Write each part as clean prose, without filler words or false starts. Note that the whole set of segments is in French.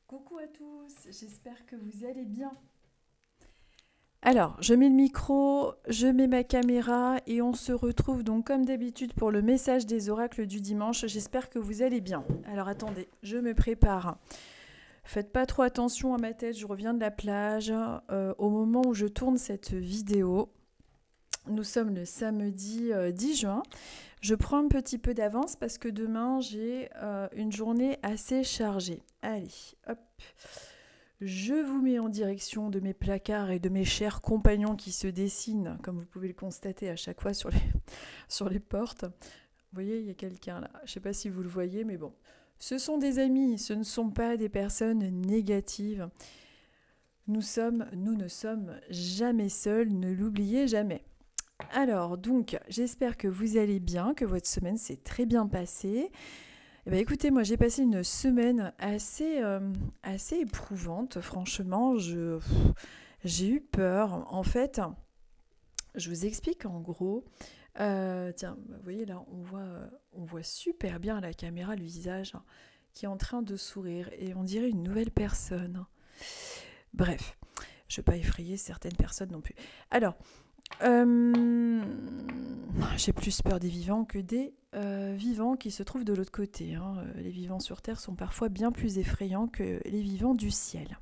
Coucou à tous, j'espère que vous allez bien. Alors, je mets le micro, je mets ma caméra et on se retrouve donc comme d'habitude pour le message des oracles du dimanche. J'espère que vous allez bien. Alors attendez, je me prépare. Faites pas trop attention à ma tête, je reviens de la plage. Au moment où je tourne cette vidéo, nous sommes le samedi 10 juin. Je prends un petit peu d'avance parce que demain j'ai une journée assez chargée. Allez, hop. Je vous mets en direction de mes placards et de mes chers compagnons qui se dessinent, comme vous pouvez le constater à chaque fois sur les portes. Vous voyez, il y a quelqu'un là. Je ne sais pas si vous le voyez, mais bon. Ce sont des amis, ce ne sont pas des personnes négatives. Nous ne sommes jamais seuls, ne l'oubliez jamais. Alors, donc, j'espère que vous allez bien, que votre semaine s'est très bien passée. Eh bien, écoutez, moi j'ai passé une semaine assez éprouvante, franchement, j'ai eu peur. En fait, je vous explique en gros. Tiens, vous voyez là, on voit super bien à la caméra le visage qui est en train de sourire et on dirait une nouvelle personne. Bref, je ne vais pas effrayer certaines personnes non plus. Alors, j'ai plus peur des vivants que des vivants qui se trouvent de l'autre côté. Hein. Les vivants sur Terre sont parfois bien plus effrayants que les vivants du ciel.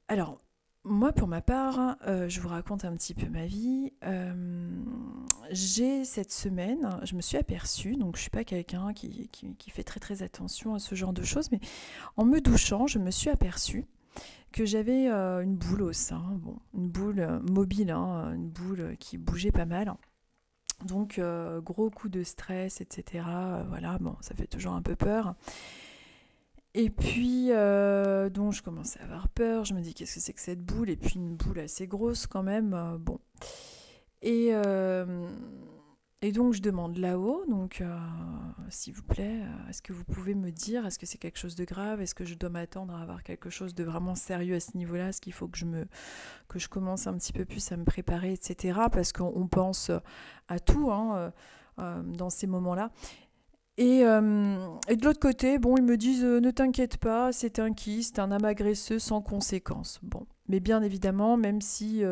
Alors, moi, pour ma part, je vous raconte un petit peu ma vie. J'ai cette semaine, je me suis aperçue, donc je ne suis pas quelqu'un qui fait très très attention à ce genre de choses, mais en me douchant, je me suis aperçue que j'avais une boule au sein, bon, une boule mobile, hein, une boule qui bougeait pas mal. Donc gros coup de stress, etc. Voilà, bon, ça fait toujours un peu peur. Et puis donc je commençais à avoir peur, je me dis qu'est-ce que c'est que cette boule, et puis une boule assez grosse quand même, bon. Et, euh, et donc je demande là-haut, donc s'il vous plaît, est-ce que vous pouvez me dire, est-ce que c'est quelque chose de grave, est-ce que je dois m'attendre à avoir quelque chose de vraiment sérieux à ce niveau-là, est-ce qu'il faut que je commence un petit peu plus à me préparer, etc. Parce qu'on pense à tout hein, dans ces moments-là. Et de l'autre côté, bon, ils me disent ne t'inquiète pas, c'est un kyste, un amas graisseux sans conséquence. Bon, mais bien évidemment, même si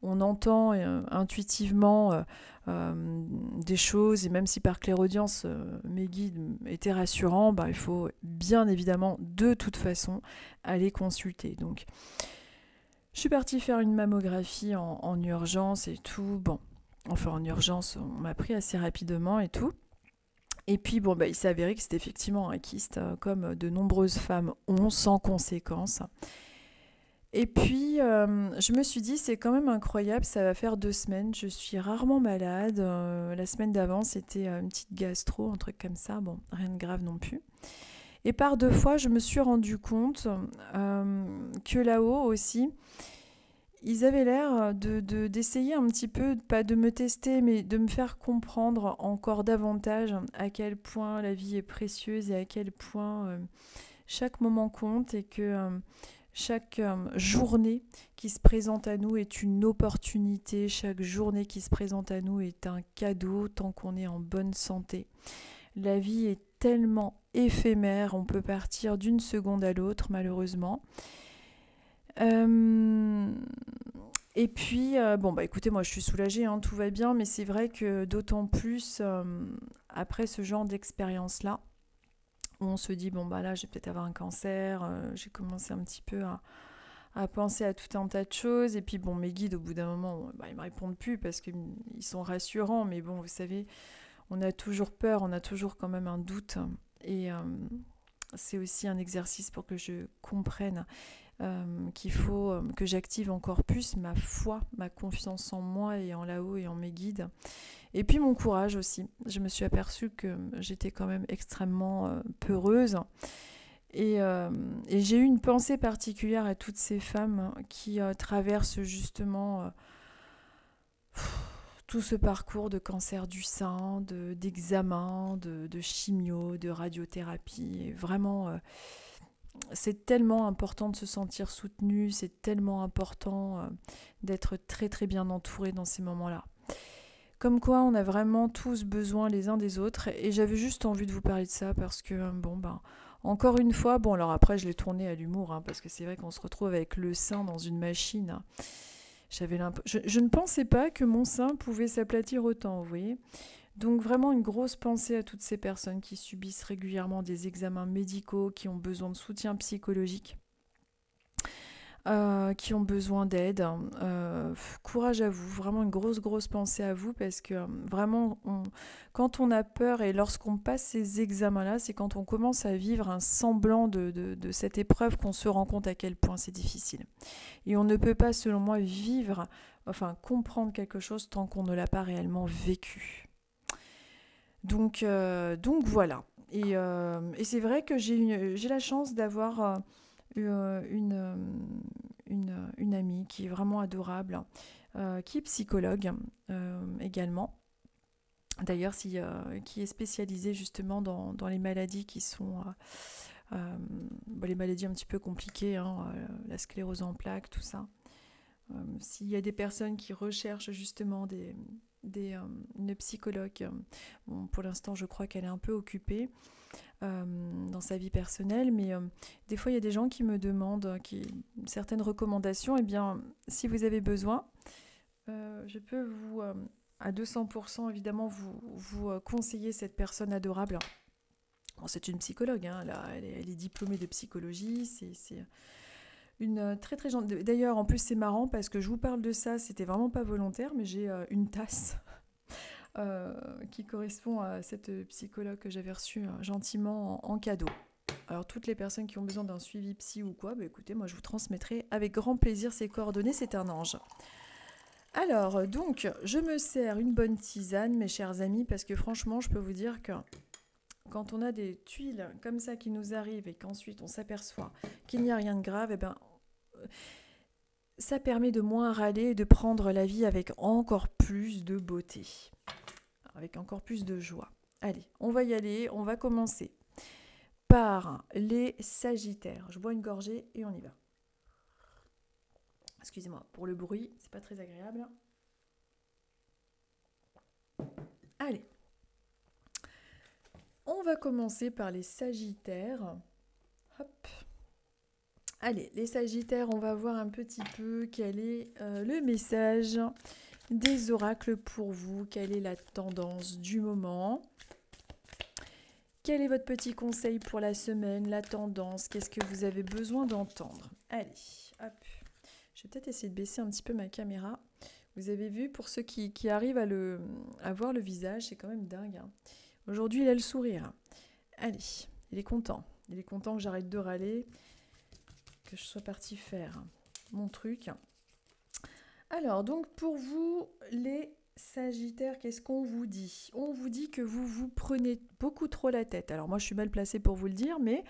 on entend intuitivement des choses, et même si par clairaudience mes guides étaient rassurants, bah, il faut bien évidemment de toute façon aller consulter. Donc, je suis partie faire une mammographie en urgence et tout. Bon, enfin en urgence, on m'a pris assez rapidement et tout. Et puis, bon, bah, il s'est avéré que c'était effectivement un kyste, comme de nombreuses femmes ont, sans conséquence. Et puis, je me suis dit, c'est quand même incroyable, ça va faire 2 semaines, je suis rarement malade. La semaine d'avant, c'était une petite gastro, un truc comme ça, bon, rien de grave non plus. Et par 2 fois, je me suis rendu compte que là-haut aussi, ils avaient l'air d'essayer un petit peu, pas de me tester, mais de me faire comprendre encore davantage à quel point la vie est précieuse et à quel point chaque moment compte et que chaque journée qui se présente à nous est une opportunité, chaque journée qui se présente à nous est un cadeau tant qu'on est en bonne santé. La vie est tellement éphémère, on peut partir d'une seconde à l'autre malheureusement. Et puis, bon, bah écoutez, moi je suis soulagée, hein, tout va bien, mais c'est vrai que d'autant plus après ce genre d'expérience-là, où on se dit, bon, bah là, je vais peut-être avoir un cancer, j'ai commencé un petit peu à penser à tout un tas de choses, et puis, bon, mes guides, au bout d'un moment, bah, ils me répondent plus parce qu'ils sont rassurants, mais bon, vous savez, on a toujours peur, on a toujours quand même un doute, et c'est aussi un exercice pour que je comprenne qu'il faut que j'active encore plus ma foi, ma confiance en moi et en là-haut et en mes guides. Et puis mon courage aussi. Je me suis aperçue que j'étais quand même extrêmement peureuse. Et j'ai eu une pensée particulière à toutes ces femmes qui traversent justement tout ce parcours de cancer du sein, d'examen, de chimio, de radiothérapie. Et vraiment, c'est tellement important de se sentir soutenu, c'est tellement important d'être très très bien entouré dans ces moments-là. Comme quoi, on a vraiment tous besoin les uns des autres. Et j'avais juste envie de vous parler de ça parce que, bon, ben, Encore une fois, bon alors après je l'ai tourné à l'humour, hein, parce que c'est vrai qu'on se retrouve avec le sein dans une machine. Je ne pensais pas que mon sein pouvait s'aplatir autant, vous voyez. Donc vraiment une grosse pensée à toutes ces personnes qui subissent régulièrement des examens médicaux, qui ont besoin de soutien psychologique, qui ont besoin d'aide. Courage à vous, vraiment une grosse pensée à vous parce que vraiment, quand on a peur et lorsqu'on passe ces examens-là, c'est quand on commence à vivre un semblant de cette épreuve qu'on se rend compte à quel point c'est difficile. Et on ne peut pas, selon moi, comprendre quelque chose tant qu'on ne l'a pas réellement vécu. Donc voilà. Et c'est vrai que j'ai la chance d'avoir une amie qui est vraiment adorable, qui est psychologue également. D'ailleurs, qui est spécialisée justement dans les maladies qui sont les maladies un petit peu compliquées, hein, la sclérose en plaques, tout ça. S'il y a des personnes qui recherchent justement une psychologue, bon, pour l'instant je crois qu'elle est un peu occupée dans sa vie personnelle, mais des fois il y a des gens qui me demandent certaines recommandations. Eh bien, si vous avez besoin, je peux vous, à 200% évidemment, vous conseiller cette personne adorable. Bon, c'est une psychologue, hein, là, elle est diplômée de psychologie, c'est une très gentille. D'ailleurs, en plus, c'est marrant parce que je vous parle de ça, c'était vraiment pas volontaire, mais j'ai une tasse qui correspond à cette psychologue que j'avais reçue gentiment en cadeau. Alors, toutes les personnes qui ont besoin d'un suivi psy ou quoi, bah, écoutez, moi, je vous transmettrai avec grand plaisir ses coordonnées, c'est un ange. Alors, donc, je me sers une bonne tisane, mes chers amis, parce que franchement, je peux vous dire que quand on a des tuiles comme ça qui nous arrivent et qu'ensuite on s'aperçoit qu'il n'y a rien de grave, eh ben, ça permet de moins râler et de prendre la vie avec encore plus de beauté, avec encore plus de joie. Allez, on va y aller, on va commencer par les Sagittaires. Je bois une gorgée et on y va. Excusez-moi pour le bruit, c'est pas très agréable. Allez. On va commencer par les Sagittaires. Hop. Allez, les Sagittaires, on va voir un petit peu quel est le message des oracles pour vous. Quelle est la tendance du moment? Quel est votre petit conseil pour la semaine? La tendance, qu'est-ce que vous avez besoin d'entendre? Allez, hop. Je vais peut-être essayer de baisser un petit peu ma caméra. Vous avez vu, pour ceux qui arrivent à voir le visage, c'est quand même dingue, hein. Aujourd'hui, il a le sourire. Allez, il est content. Il est content que j'arrête de râler, que je sois partie faire mon truc. Alors, donc, pour vous, les Sagittaires, qu'est-ce qu'on vous dit? On vous dit que vous prenez beaucoup trop la tête. Alors, moi, je suis mal placée pour vous le dire, mais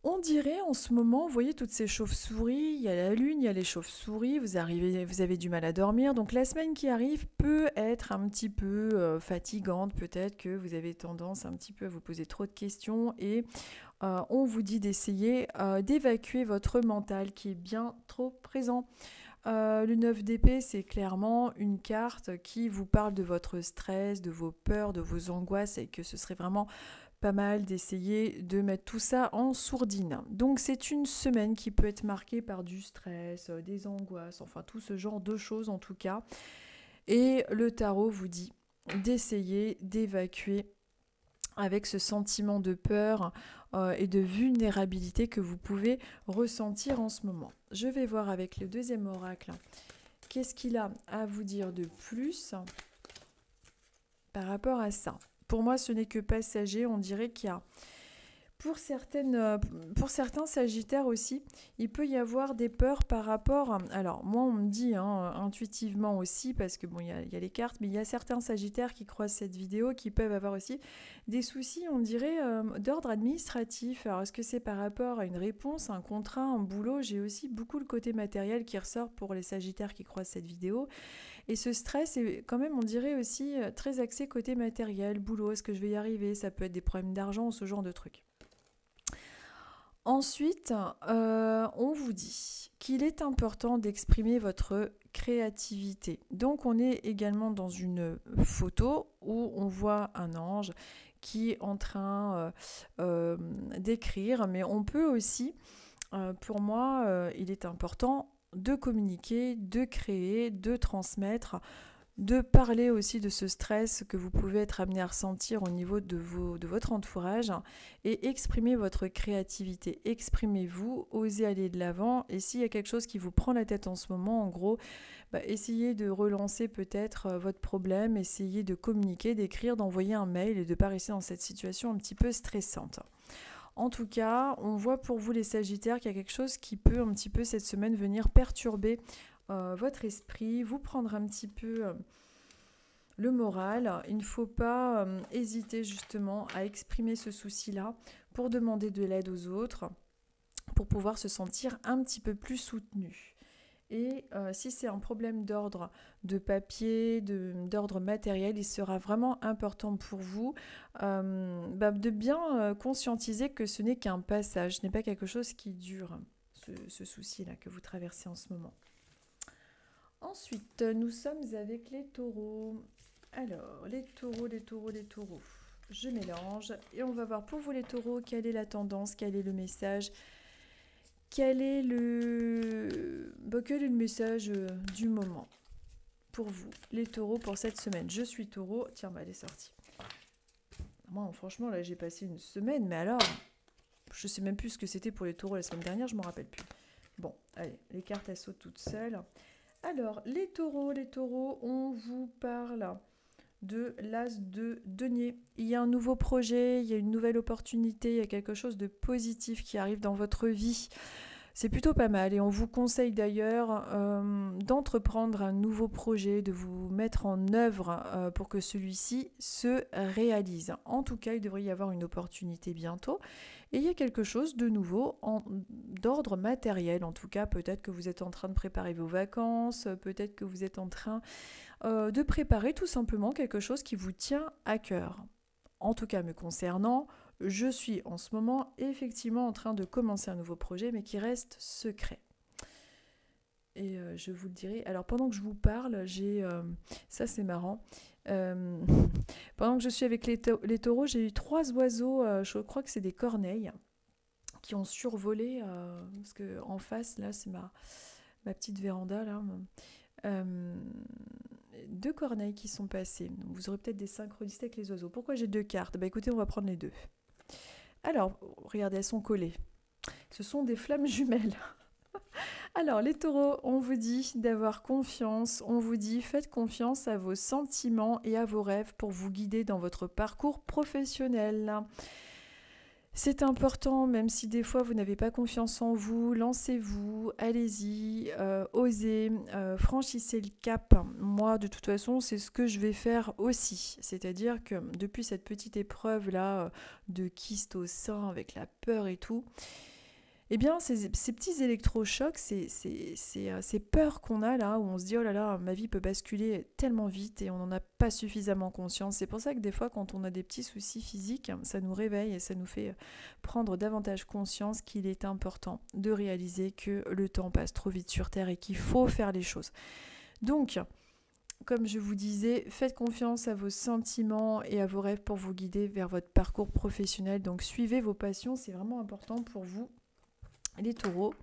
on dirait en ce moment, vous voyez toutes ces chauves-souris, il y a la lune, il y a les chauves-souris, vous avez du mal à dormir. Donc la semaine qui arrive peut être un petit peu fatigante, peut-être que vous avez tendance un petit peu à vous poser trop de questions et on vous dit d'essayer d'évacuer votre mental qui est bien trop présent. Le 9 d'épée, c'est clairement une carte qui vous parle de votre stress, de vos peurs, de vos angoisses et que ce serait vraiment pas mal d'essayer de mettre tout ça en sourdine. Donc c'est une semaine qui peut être marquée par du stress, des angoisses, enfin tout ce genre de choses en tout cas. Et le tarot vous dit d'essayer d'évacuer avec ce sentiment de peur et de vulnérabilité que vous pouvez ressentir en ce moment. Je vais voir avec le deuxième oracle qu'est-ce qu'il a à vous dire de plus par rapport à ça. Pour moi, ce n'est que passager. On dirait qu'il y a, pour certains Sagittaires aussi, il peut y avoir des peurs par rapport. Alors, moi, on me dit intuitivement aussi, parce que bon, il y a les cartes, mais il y a certains Sagittaires qui croisent cette vidéo qui peuvent avoir aussi des soucis, on dirait, d'ordre administratif. Alors, est-ce que c'est par rapport à une réponse, un contrat, un boulot? J'ai aussi beaucoup le côté matériel qui ressort pour les Sagittaires qui croisent cette vidéo. Et ce stress est quand même, on dirait aussi, très axé côté matériel, boulot, est-ce que je vais y arriver? Ça peut être des problèmes d'argent ou ce genre de trucs. Ensuite, on vous dit qu'il est important d'exprimer votre créativité. Donc, on est également dans une photo où on voit un ange qui est en train d'écrire, mais on peut aussi, pour moi, il est important de communiquer, de créer, de transmettre, de parler aussi de ce stress que vous pouvez être amené à ressentir au niveau de votre entourage et exprimer votre créativité. Exprimez-vous, osez aller de l'avant et s'il y a quelque chose qui vous prend la tête en ce moment, en gros, essayez de relancer peut-être votre problème, essayez de communiquer, d'écrire, d'envoyer un mail et de ne pas rester dans cette situation un petit peu stressante. En tout cas, on voit pour vous les Sagittaires qu'il y a quelque chose qui peut un petit peu cette semaine venir perturber votre esprit, vous prendre un petit peu le moral. Il ne faut pas hésiter justement à exprimer ce souci-là pour demander de l'aide aux autres, pour pouvoir se sentir un petit peu plus soutenu. Et si c'est un problème d'ordre de papier, d'ordre matériel, il sera vraiment important pour vous de bien conscientiser que ce n'est qu'un passage, ce n'est pas quelque chose qui dure, ce souci-là que vous traversez en ce moment. Ensuite, nous sommes avec les taureaux. Alors, les taureaux. Je mélange et on va voir pour vous les taureaux, quelle est la tendance, quel est le message, quel est le message du moment pour vous, les taureaux, pour cette semaine. Je suis taureau. Tiens, elle est sortie. Moi, franchement, là, j'ai passé une semaine, mais alors, je sais même plus ce que c'était pour les taureaux la semaine dernière, je m'en rappelle plus. Bon, allez, les cartes, elles sautent toutes seules. Alors, les taureaux, on vous parle de l'as de denier. Il y a un nouveau projet, il y a une nouvelle opportunité, il y a quelque chose de positif qui arrive dans votre vie. C'est plutôt pas mal et on vous conseille d'ailleurs d'entreprendre un nouveau projet, de vous mettre en œuvre pour que celui-ci se réalise. En tout cas, il devrait y avoir une opportunité bientôt et il y a quelque chose de nouveau d'ordre matériel. En tout cas, peut-être que vous êtes en train de préparer vos vacances, peut-être que vous êtes en train de préparer tout simplement quelque chose qui vous tient à cœur. En tout cas, me concernant, je suis en ce moment effectivement en train de commencer un nouveau projet, mais qui reste secret. Et je vous le dirai. Alors pendant que je vous parle, ça c'est marrant. Pendant que je suis avec les taureaux, j'ai eu 3 oiseaux, je crois que c'est des corneilles, qui ont survolé, parce que en face, là, c'est ma petite véranda, là. 2 corneilles qui sont passées. Donc vous aurez peut-être des synchronicités avec les oiseaux. Pourquoi j'ai 2 cartes ? Écoutez, on va prendre les 2. Alors, regardez, elles sont collées. Ce sont des flammes jumelles. Alors, les taureaux, on vous dit d'avoir confiance. On vous dit, faites confiance à vos sentiments et à vos rêves pour vous guider dans votre parcours professionnel. C'est important, même si des fois vous n'avez pas confiance en vous, lancez-vous, allez-y, osez, franchissez le cap. Moi, de toute façon, c'est ce que je vais faire aussi. C'est-à-dire que depuis cette petite épreuve-là de kyste au sein avec la peur et tout, eh bien, ces petits électrochocs, ces peurs qu'on a là, où on se dit « Oh là là, ma vie peut basculer tellement vite et on n'en a pas suffisamment conscience ». C'est pour ça que des fois, quand on a des petits soucis physiques, ça nous réveille et ça nous fait prendre davantage conscience qu'il est important de réaliser que le temps passe trop vite sur Terre et qu'il faut faire les choses. Donc, comme je vous disais, faites confiance à vos sentiments et à vos rêves pour vous guider vers votre parcours professionnel. Donc, suivez vos passions, c'est vraiment important pour vous, les taureaux.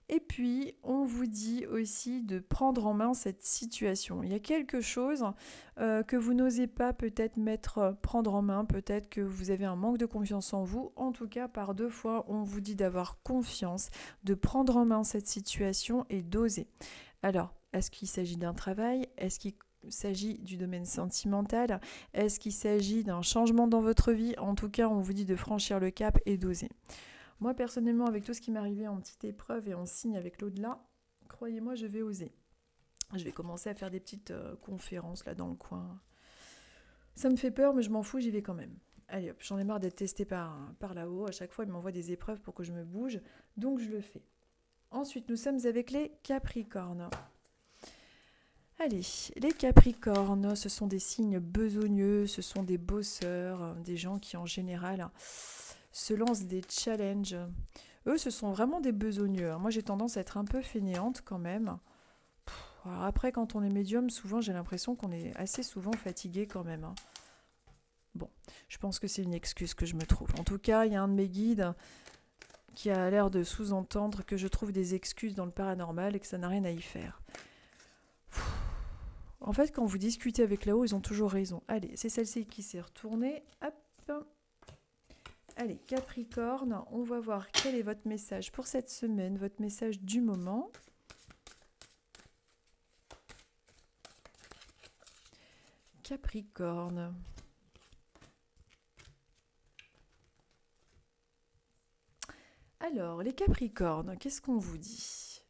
Et puis, on vous dit aussi de prendre en main cette situation. Il y a quelque chose que vous n'osez pas peut-être prendre en main, peut-être que vous avez un manque de confiance en vous. En tout cas, par 2 fois, on vous dit d'avoir confiance, de prendre en main cette situation et d'oser. Alors, est-ce qu'il s'agit d'un travail ? Est-ce qu'il s'agit du domaine sentimental ? Est-ce qu'il s'agit d'un changement dans votre vie ? En tout cas, on vous dit de franchir le cap et d'oser. Moi, personnellement, avec tout ce qui m'est arrivé en petite épreuve et en signe avec l'au-delà, croyez-moi, je vais oser. Je vais commencer à faire des petites conférences là dans le coin. Ça me fait peur, mais je m'en fous, j'y vais quand même. Allez hop, j'en ai marre d'être testée par là-haut. À chaque fois, ils m'envoient des épreuves pour que je me bouge, donc je le fais. Ensuite, nous sommes avec les Capricornes. Allez, les Capricornes, ce sont des signes besogneux, ce sont des bosseurs, des gens qui en général se lancent des challenges. Eux, ce sont vraiment des besogneux. Moi, j'ai tendance à être un peu fainéante quand même. Alors après, quand on est médium, souvent, j'ai l'impression qu'on est assez souvent fatigué quand même. Bon, je pense que c'est une excuse que je me trouve. En tout cas, il y a un de mes guides qui a l'air de sous-entendre que je trouve des excuses dans le paranormal et que ça n'a rien à y faire. En fait, quand vous discutez avec là-haut, ils ont toujours raison. Allez, c'est celle-ci qui s'est retournée. Hop. Allez, Capricorne, on va voir quel est votre message pour cette semaine, votre message du moment. Capricorne. Alors, les Capricornes, qu'est-ce qu'on vous dit?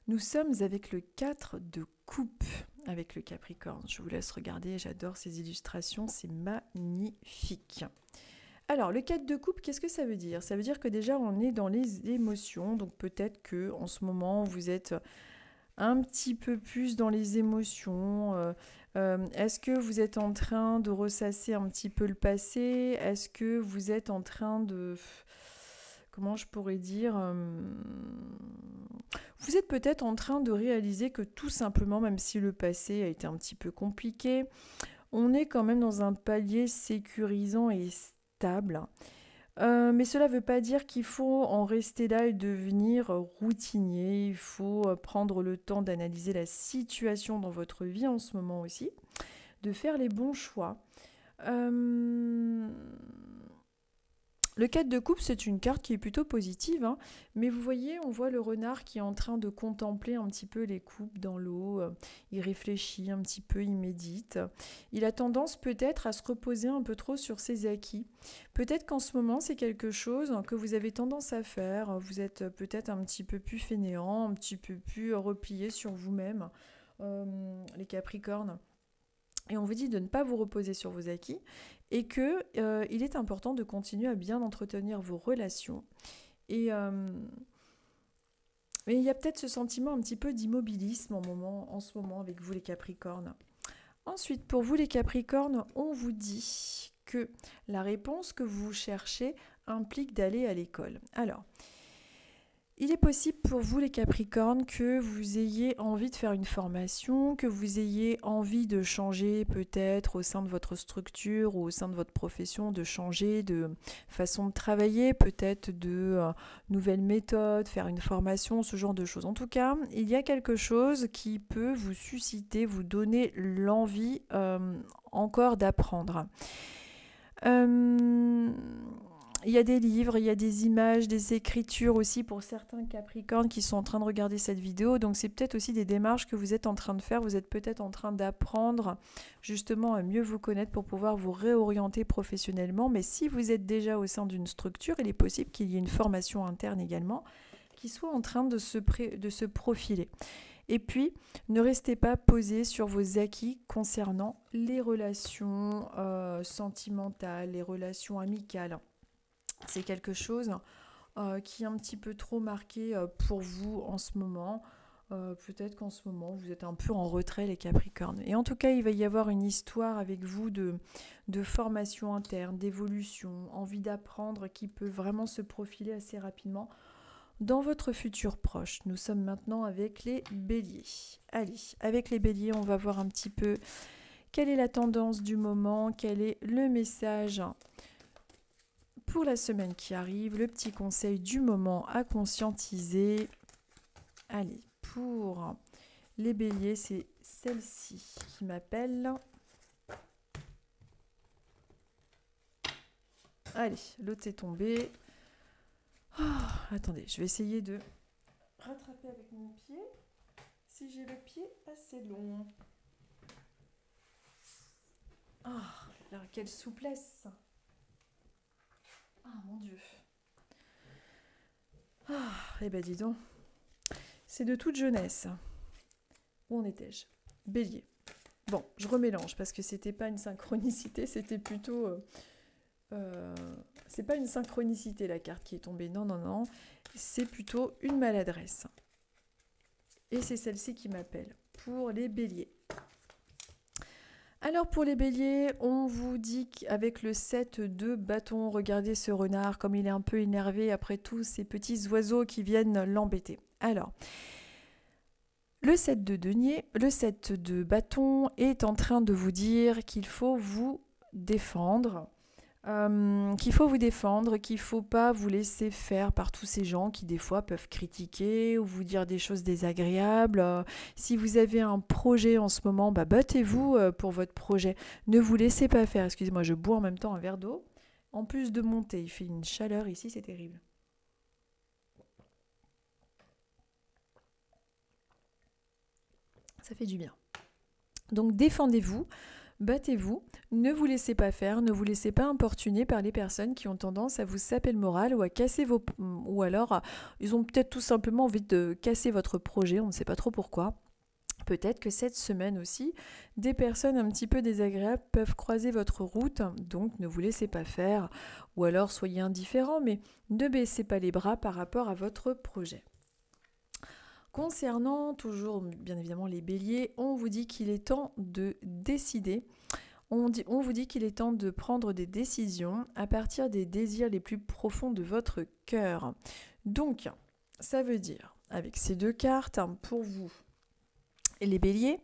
Nous sommes avec le 4 de coupe avec le Capricorne. Je vous laisse regarder, j'adore ces illustrations, c'est magnifique. Alors, le 4 de coupe, qu'est-ce que ça veut dire? Ça veut dire que déjà, on est dans les émotions, donc peut-être que en ce moment, vous êtes un petit peu plus dans les émotions. Est-ce que vous êtes en train de ressasser un petit peu le passé? Est-ce que vous êtes en train de... Comment je pourrais dire, vous êtes peut-être en train de réaliser que tout simplement, même si le passé a été un petit peu compliqué, on est quand même dans un palier sécurisant et stable. Mais cela ne veut pas dire qu'il faut en rester là et devenir routinier. Il faut prendre le temps d'analyser la situation dans votre vie en ce moment aussi, de faire les bons choix. Le 4 de coupe, c'est une carte qui est plutôt positive, hein, mais vous voyez, on voit le renard qui est en train de contempler un petit peu les coupes dans l'eau, il réfléchit un petit peu, il médite. Il a tendance peut-être à se reposer un peu trop sur ses acquis. Peut-être qu'en ce moment, c'est quelque chose que vous avez tendance à faire, vous êtes peut-être un petit peu plus fainéant, un petit peu plus replié sur vous-même, les Capricornes. Et on vous dit de ne pas vous reposer sur vos acquis et qu'il est important de continuer à bien entretenir vos relations. Et mais il y a peut-être ce sentiment un petit peu d'immobilisme en ce moment avec vous les Capricornes. Ensuite, pour vous les Capricornes, on vous dit que la réponse que vous cherchez implique d'aller à l'école. Alors, il est possible pour vous les Capricornes que vous ayez envie de faire une formation, que vous ayez envie de changer peut-être au sein de votre structure ou au sein de votre profession, de changer de façon de travailler, peut-être de nouvelles méthodes, faire une formation, ce genre de choses. En tout cas, il y a quelque chose qui peut vous susciter, vous donner l'envie encore d'apprendre. Il y a des livres, il y a des images, des écritures aussi pour certains Capricornes qui sont en train de regarder cette vidéo. Donc c'est peut-être aussi des démarches que vous êtes en train de faire. Vous êtes peut-être en train d'apprendre justement à mieux vous connaître pour pouvoir vous réorienter professionnellement. Mais si vous êtes déjà au sein d'une structure, il est possible qu'il y ait une formation interne également qui soit en train de se profiler. Et puis, ne restez pas posé sur vos acquis concernant les relations sentimentales, les relations amicales. C'est quelque chose qui est un petit peu trop marqué pour vous en ce moment. Peut-être qu'en ce moment, vous êtes un peu en retrait, les Capricornes. Et en tout cas, il va y avoir une histoire avec vous de formation interne, d'évolution, envie d'apprendre qui peut vraiment se profiler assez rapidement dans votre futur proche. Nous sommes maintenant avec les Béliers. Allez, avec les Béliers, on va voir un petit peu quelle est la tendance du moment, quel est le message pour la semaine qui arrive, le petit conseil du moment à conscientiser. Allez, pour les Béliers, c'est celle-ci qui m'appelle. Allez, l'autre est tombé. Oh, attendez, je vais essayer de rattraper avec mon pied. Si j'ai le pied assez long. Oh, quelle souplesse! Ah mon Dieu. Eh ben dis donc. C'est de toute jeunesse. Où en étais-je? Bélier. Bon, je remélange parce que c'était pas une synchronicité, c'était plutôt... c'est pas une synchronicité la carte qui est tombée, non. C'est plutôt une maladresse. Et c'est celle-ci qui m'appelle. Pour les Béliers. Alors pour les Béliers, on vous dit qu'avec le 7 de bâton, regardez ce renard comme il est un peu énervé après tous ces petits oiseaux qui viennent l'embêter. Alors, le 7 de denier, le 7 de bâton est en train de vous dire qu'il faut vous défendre, qu'il ne faut pas vous laisser faire par tous ces gens qui des fois peuvent critiquer ou vous dire des choses désagréables. Si vous avez un projet en ce moment, battez-vous pour votre projet. Ne vous laissez pas faire. Excusez-moi, je bois en même temps un verre d'eau. En plus de monter, il fait une chaleur ici, c'est terrible. Ça fait du bien. Donc défendez-vous. Battez-vous, ne vous laissez pas faire, ne vous laissez pas importuner par les personnes qui ont tendance à vous saper le moral ou à casser vos... ou alors ils ont peut-être tout simplement envie de casser votre projet, on ne sait pas trop pourquoi. Peut-être que cette semaine aussi, des personnes un petit peu désagréables peuvent croiser votre route, donc ne vous laissez pas faire, ou alors soyez indifférent, mais ne baissez pas les bras par rapport à votre projet. Concernant toujours bien évidemment les béliers, on vous dit qu'il est temps de décider. On vous dit qu'il est temps de prendre des décisions à partir des désirs les plus profonds de votre cœur. Donc, ça veut dire, avec ces deux cartes, pour vous et les béliers,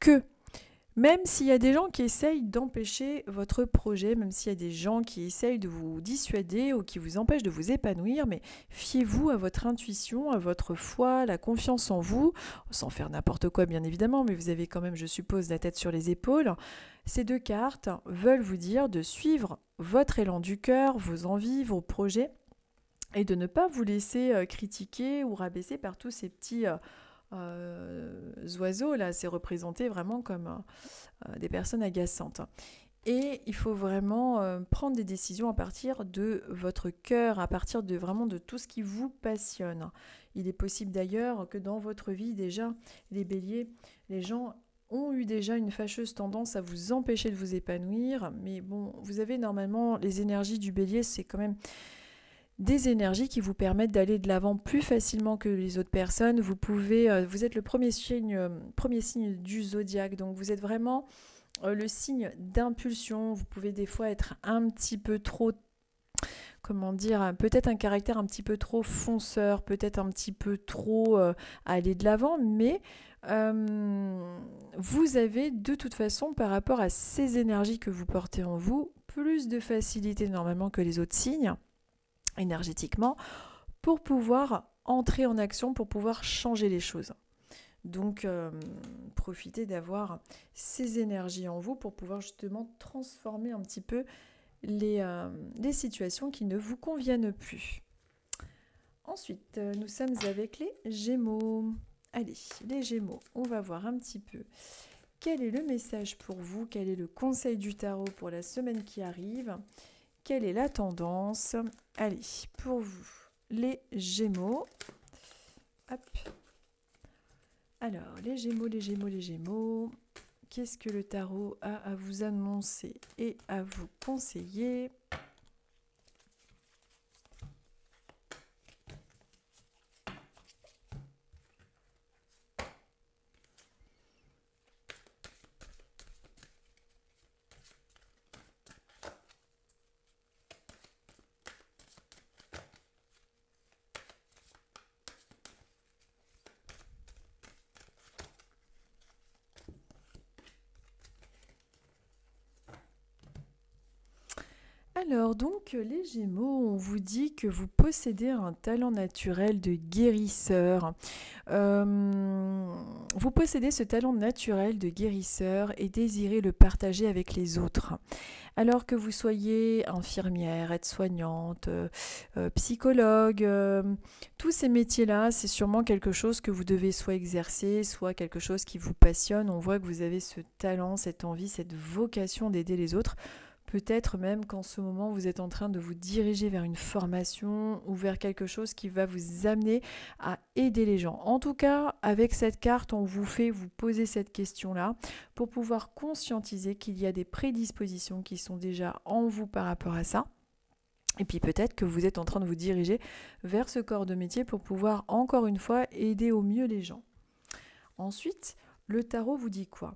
que même s'il y a des gens qui essayent d'empêcher votre projet, même s'il y a des gens qui essayent de vous dissuader ou qui vous empêchent de vous épanouir, mais fiez-vous à votre intuition, à votre foi, la confiance en vous, sans faire n'importe quoi bien évidemment, mais vous avez quand même, je suppose, la tête sur les épaules. Ces deux cartes veulent vous dire de suivre votre élan du cœur, vos envies, vos projets, et de ne pas vous laisser critiquer ou rabaisser par tous ces petits... oiseaux, là, c'est représenté vraiment comme des personnes agaçantes. Et il faut vraiment prendre des décisions à partir de votre cœur, à partir de vraiment de tout ce qui vous passionne. Il est possible d'ailleurs que dans votre vie, déjà, les béliers, les gens ont eu déjà une fâcheuse tendance à vous empêcher de vous épanouir. Mais bon, vous avez normalement les énergies du bélier, c'est quand même... des énergies qui vous permettent d'aller de l'avant plus facilement que les autres personnes. Vous êtes le premier signe du zodiaque, donc vous êtes vraiment le signe d'impulsion. Vous pouvez des fois être un petit peu trop, comment dire, peut-être un caractère un petit peu trop fonceur, peut-être un petit peu trop aller de l'avant, mais vous avez de toute façon, par rapport à ces énergies que vous portez en vous, plus de facilité normalement que les autres signes énergétiquement, pour pouvoir entrer en action, pour pouvoir changer les choses. Donc, profitez d'avoir ces énergies en vous pour pouvoir justement transformer un petit peu les situations qui ne vous conviennent plus. Ensuite, nous sommes avec les Gémeaux. Allez, les Gémeaux, on va voir un petit peu quel est le message pour vous, quel est le conseil du tarot pour la semaine qui arrive. Quelle est la tendance? Allez, pour vous, les Gémeaux. Hop. Alors, les Gémeaux. Qu'est-ce que le tarot a à vous annoncer et à vous conseiller? Alors donc les Gémeaux, on vous dit que vous possédez un talent naturel de guérisseur. Vous possédez ce talent naturel de guérisseur et désirez le partager avec les autres. Alors que vous soyez infirmière, aide-soignante, psychologue, tous ces métiers-là, c'est sûrement quelque chose que vous devez soit exercer, soit quelque chose qui vous passionne. On voit que vous avez ce talent, cette envie, cette vocation d'aider les autres. Peut-être même qu'en ce moment, vous êtes en train de vous diriger vers une formation ou vers quelque chose qui va vous amener à aider les gens. En tout cas, avec cette carte, on vous fait vous poser cette question-là pour pouvoir conscientiser qu'il y a des prédispositions qui sont déjà en vous par rapport à ça. Et puis peut-être que vous êtes en train de vous diriger vers ce corps de métier pour pouvoir, encore une fois, aider au mieux les gens. Ensuite, le tarot vous dit quoi ?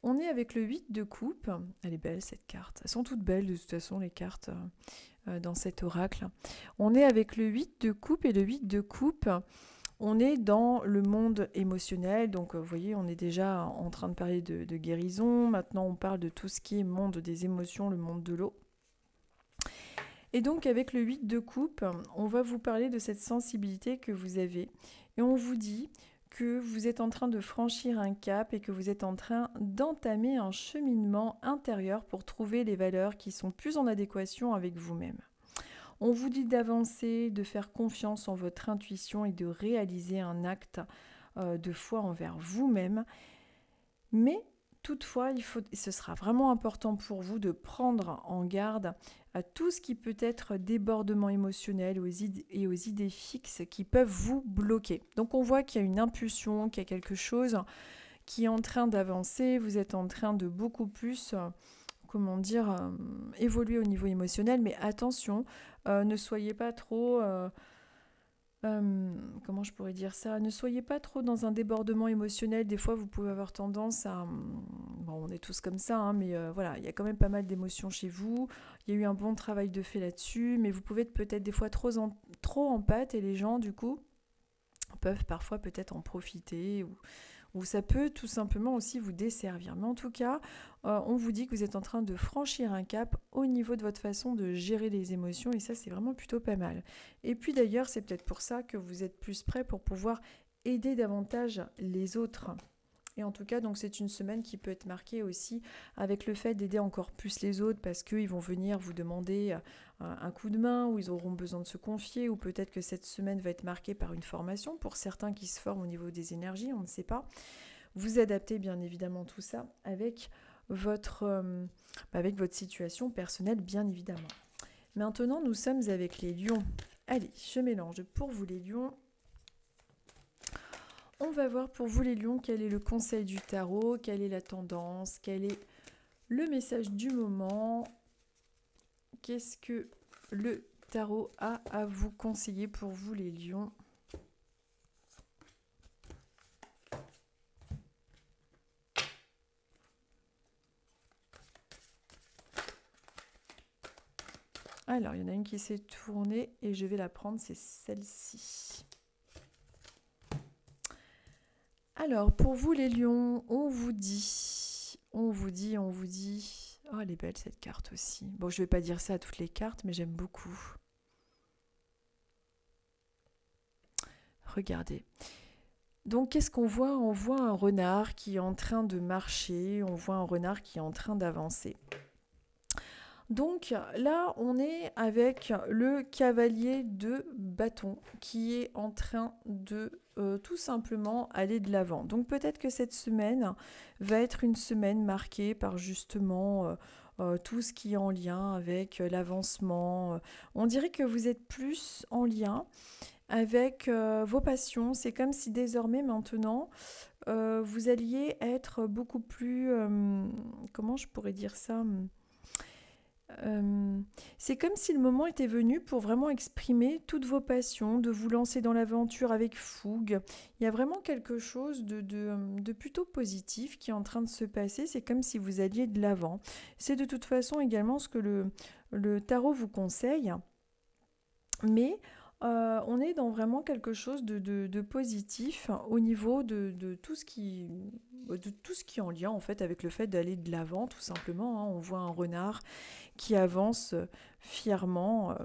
On est avec le 8 de coupe. Elle est belle cette carte. Elles sont toutes belles de toute façon les cartes dans cet oracle. On est avec le 8 de coupe et le 8 de coupe. On est dans le monde émotionnel, donc vous voyez, on est déjà en train de parler de guérison. Maintenant, on parle de tout ce qui est monde des émotions, le monde de l'eau. Et donc, avec le 8 de coupe, on va vous parler de cette sensibilité que vous avez. Et on vous dit que vous êtes en train de franchir un cap et que vous êtes en train d'entamer un cheminement intérieur pour trouver les valeurs qui sont plus en adéquation avec vous-même. On vous dit d'avancer, de faire confiance en votre intuition et de réaliser un acte de foi envers vous-même. Mais toutefois, ce sera vraiment important pour vous de prendre en garde à tout ce qui peut être débordement émotionnel et aux idées fixes qui peuvent vous bloquer. Donc on voit qu'il y a une impulsion, qu'il y a quelque chose qui est en train d'avancer, vous êtes en train de beaucoup plus... évoluer au niveau émotionnel, mais attention, ne soyez pas trop, comment je pourrais dire ça, ne soyez pas trop dans un débordement émotionnel. Des fois, vous pouvez avoir tendance à, bon, on est tous comme ça, hein, mais voilà, il y a quand même pas mal d'émotions chez vous. Il y a eu un bon travail de fait là-dessus, mais vous pouvez être peut-être des fois trop en pâte et les gens, du coup, peuvent parfois peut-être en profiter ou ça peut tout simplement aussi vous desservir. Mais en tout cas, on vous dit que vous êtes en train de franchir un cap au niveau de votre façon de gérer les émotions et ça, c'est vraiment plutôt pas mal. Et puis d'ailleurs, c'est peut-être pour ça que vous êtes plus prêt pour pouvoir aider davantage les autres. Et en tout cas, donc c'est une semaine qui peut être marquée aussi avec le fait d'aider encore plus les autres parce qu'ils vont venir vous demander un coup de main ou ils auront besoin de se confier ou peut-être que cette semaine va être marquée par une formation pour certains qui se forment au niveau des énergies, on ne sait pas. Vous adaptez bien évidemment tout ça avec votre situation personnelle, bien évidemment. Maintenant, nous sommes avec les lions. Allez, je mélange pour vous les lions. On va voir pour vous les lions quel est le conseil du tarot, quelle est la tendance, quel est le message du moment. Qu'est-ce que le tarot a à vous conseiller pour vous les lions? Alors, il y en a une qui s'est tournée et je vais la prendre, c'est celle-ci. Alors, pour vous les lions, on vous dit... Oh, elle est belle cette carte aussi. Bon, je ne vais pas dire ça à toutes les cartes, mais j'aime beaucoup. Regardez. Donc, qu'est-ce qu'on voit? On voit un renard qui est en train de marcher, on voit un renard qui est en train d'avancer. Donc là, on est avec le cavalier de bâton qui est en train de tout simplement aller de l'avant. Donc peut-être que cette semaine va être une semaine marquée par justement tout ce qui est en lien avec l'avancement. On dirait que vous êtes plus en lien avec vos passions. C'est comme si désormais maintenant, vous alliez être beaucoup plus... comment je pourrais dire ça? C'est comme si le moment était venu pour vraiment exprimer toutes vos passions, de vous lancer dans l'aventure avec fougue. Il y a vraiment quelque chose de plutôt positif qui est en train de se passer. C'est comme si vous alliez de l'avant. C'est de toute façon également ce que le tarot vous conseille. Mais on est dans vraiment quelque chose de positif au niveau de tout ce qui est en lien en fait avec le fait d'aller de l'avant tout simplement. Hein. On voit un renard qui avance fièrement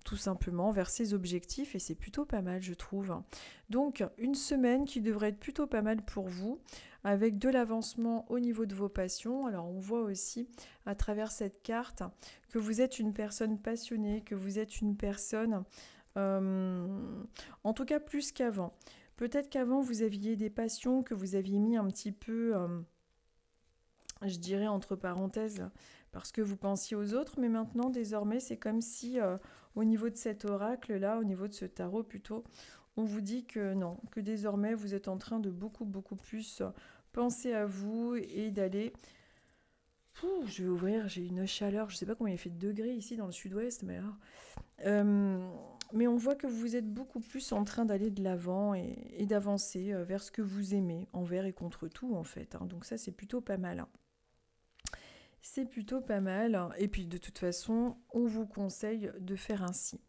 tout simplement vers ses objectifs et c'est plutôt pas mal je trouve. Donc une semaine qui devrait être plutôt pas mal pour vous avec de l'avancement au niveau de vos passions. Alors on voit aussi à travers cette carte que vous êtes une personne passionnée, que vous êtes une personne en tout cas plus qu'avant. Peut-être qu'avant vous aviez des passions que vous aviez mis un petit peu, je dirais entre parenthèses, parce que vous pensiez aux autres, mais maintenant désormais c'est comme si au niveau de cet oracle-là, au niveau de ce tarot plutôt, on vous dit que non, que désormais vous êtes en train de beaucoup plus penser à vous et d'aller... je vais ouvrir, j'ai une chaleur, je ne sais pas combien il fait de degrés ici dans le sud-ouest, mais là... mais on voit que vous êtes beaucoup plus en train d'aller de l'avant et d'avancer vers ce que vous aimez, envers et contre tout en fait. Hein. Donc ça c'est plutôt pas mal. Hein. C'est plutôt pas mal. Et puis de toute façon, on vous conseille de faire ainsi.